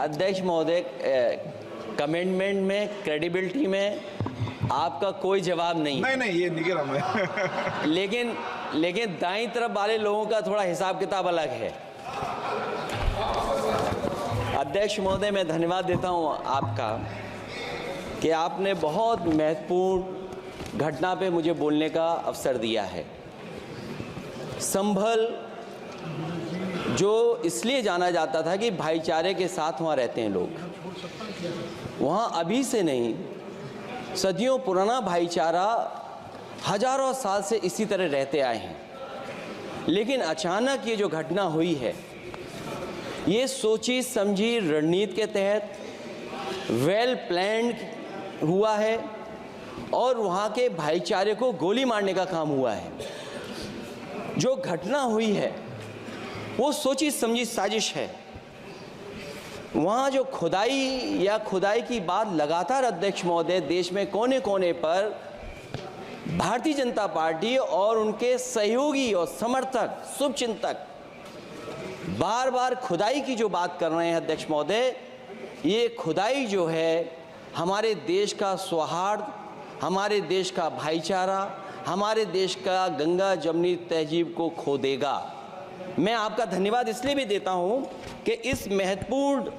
अध्यक्ष महोदय, कमेंटमेंट में, क्रेडिबिलिटी में आपका कोई जवाब नहीं। नहीं, ये नहीं गिरा मैं। लेकिन दाईं तरफ वाले लोगों का थोड़ा हिसाब किताब अलग है। अध्यक्ष महोदय, मैं धन्यवाद देता हूं आपका कि आपने बहुत महत्वपूर्ण घटना पे मुझे बोलने का अवसर दिया है। संभल जो इसलिए जाना जाता था कि भाईचारे के साथ वहाँ रहते हैं लोग, वहाँ अभी से नहीं, सदियों पुराना भाईचारा हजारों साल से इसी तरह रहते आए हैं। लेकिन अचानक ये जो घटना हुई है, ये सोची समझी रणनीति के तहत वेल प्लान्ड हुआ है और वहाँ के भाईचारे को गोली मारने का काम हुआ है। जो घटना हुई है वो सोची समझी साजिश है। वहाँ जो खुदाई की बात लगातार अध्यक्ष महोदय देश में कोने कोने पर भारतीय जनता पार्टी और उनके सहयोगी और समर्थक, शुभचिंतक बार बार खुदाई की जो बात कर रहे हैं अध्यक्ष महोदय, ये खुदाई जो है हमारे देश का सौहार्द, हमारे देश का भाईचारा, हमारे देश का गंगा जमनी तहजीब को खो देगा। मैं आपका धन्यवाद इसलिए भी देता हूं कि इस महत्वपूर्ण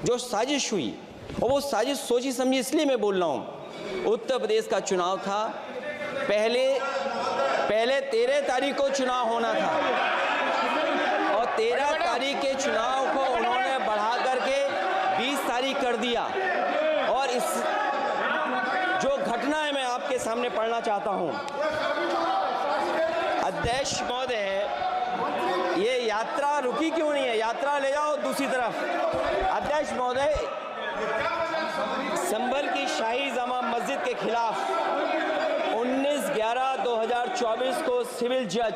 जो साजिश हुई, और वो साजिश सोची समझी इसलिए मैं बोल रहा हूं। उत्तर प्रदेश का चुनाव था, पहले 13 तारीख को चुनाव होना था और 13 तारीख के चुनाव को उन्होंने बढ़ा करके 20 तारीख कर दिया। और इस जो घटना है मैं आपके सामने पढ़ना चाहता हूं। अध्यक्ष महोदय, ये यात्रा रुकी क्यों नहीं है? यात्रा ले जाओ दूसरी तरफ। अध्यक्ष महोदय, संभल की शाही जामा मस्जिद के खिलाफ 19/11/2024 को सिविल जज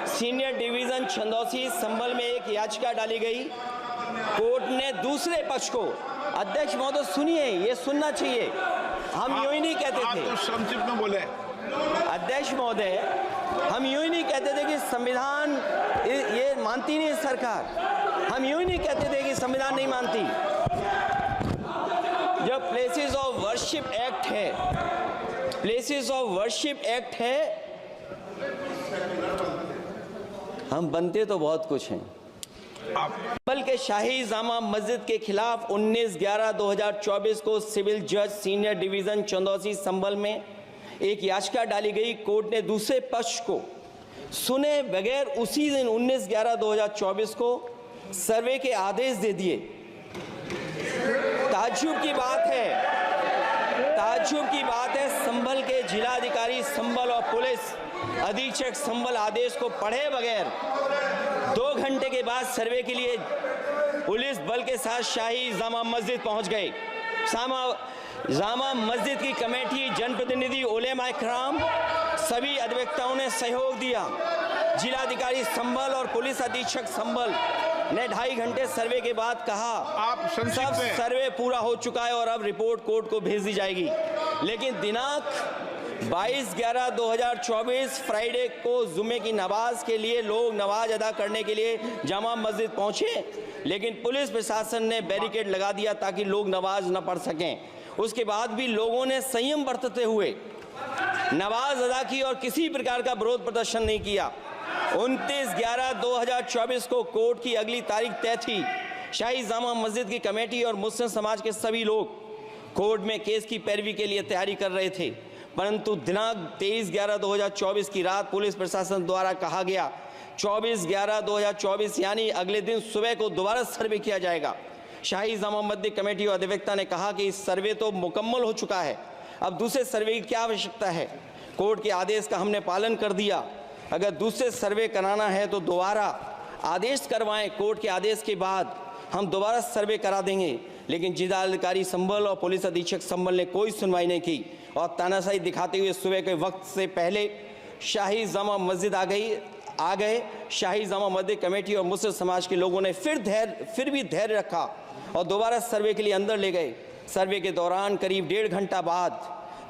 सीनियर डिवीजन छंदौसी संभल में एक याचिका डाली गई। कोर्ट ने दूसरे पक्ष को, अध्यक्ष महोदय सुनिए, ये सुनना चाहिए, हम यूं ही नहीं कहते थे। आप तो संक्षिप्त में बोले। अध्यक्ष महोदय, हम यूं ही नहीं कहते थे कि संविधान ये मानती नहीं सरकार। हम यूं ही नहीं कहते थे कि संविधान नहीं मानती। जब प्लेसेस ऑफ वर्शिप एक्ट है, प्लेसेस ऑफ वर्शिप एक्ट है, हम बनते तो बहुत कुछ हैं। संभल के शाही जामा मस्जिद के खिलाफ 19/11/2024 को सिविल जज सीनियर डिवीजन चंदौसी संभल में एक याचिका डाली गई। कोर्ट ने दूसरे पक्ष को सुने बगैर उसी दिन 19/11/2024 को सर्वे के आदेश दे दिए। ताज्जुब की बात है, संभल के जिलाधिकारी संभल और पुलिस अधीक्षक संभल आदेश को पढ़े बगैर 2 घंटे के बाद सर्वे के लिए पुलिस बल के साथ शाही जामा मस्जिद पहुंच गए। जामा मस्जिद की कमेटी, जनप्रतिनिधि, उलेमा इकराम, सभी अधिवक्ताओं ने सहयोग दिया। जिलाधिकारी संभल और पुलिस अधीक्षक संभल ने 2.5 घंटे सर्वे के बाद कहा सब सर्वे पूरा हो चुका है और अब रिपोर्ट कोर्ट को भेज दी जाएगी। लेकिन दिनांक 22/11/2024 फ्राइडे को जुमे की नमाज के लिए लोग नमाज अदा करने के लिए जामा मस्जिद पहुंचे, लेकिन पुलिस प्रशासन ने बैरिकेड लगा दिया ताकि लोग नमाज न पढ़ सकें। उसके बाद भी लोगों ने संयम बरतते हुए नमाज अदा की और किसी प्रकार का विरोध प्रदर्शन नहीं किया। 29/11/2024 को कोर्ट की अगली तारीख तय थी। शाही जामा मस्जिद की कमेटी और मुस्लिम समाज के सभी लोग कोर्ट में केस की पैरवी के लिए तैयारी कर रहे थे, परंतु दिनांक 23/11/2024 की रात पुलिस प्रशासन द्वारा कहा गया 24/11/2024 यानी अगले दिन सुबह को दोबारा सर्वे किया जाएगा। शाही जामा मस्जिद कमेटी और अधिवक्ता ने कहा कि इस सर्वे तो मुकम्मल हो चुका है, अब दूसरे सर्वे की क्या आवश्यकता है? कोर्ट के आदेश का हमने पालन कर दिया। अगर दूसरे सर्वे कराना है तो दोबारा आदेश करवाएं, कोर्ट के आदेश के बाद हम दोबारा सर्वे करा देंगे। लेकिन जिलाधिकारी संभल और पुलिस अधीक्षक संभल ने कोई सुनवाई नहीं की और तानाशाही दिखाते हुए सुबह के वक्त से पहले शाही जामा मस्जिद आ गए। शाही जामा मस्जिद कमेटी और मुस्लिम समाज के लोगों ने फिर भी धैर्य रखा और दोबारा सर्वे के लिए अंदर ले गए। सर्वे के दौरान करीब 1.5 घंटा बाद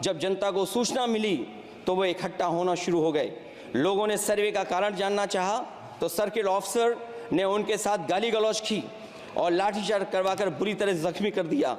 जब जनता को सूचना मिली तो वो इकट्ठा होना शुरू हो गए। लोगों ने सर्वे का कारण जानना चाहा तो सर्किल ऑफिसर ने उनके साथ गाली गलौज की। और लाठीचार्ज करवाकर बुरी तरह जख्मी कर दिया।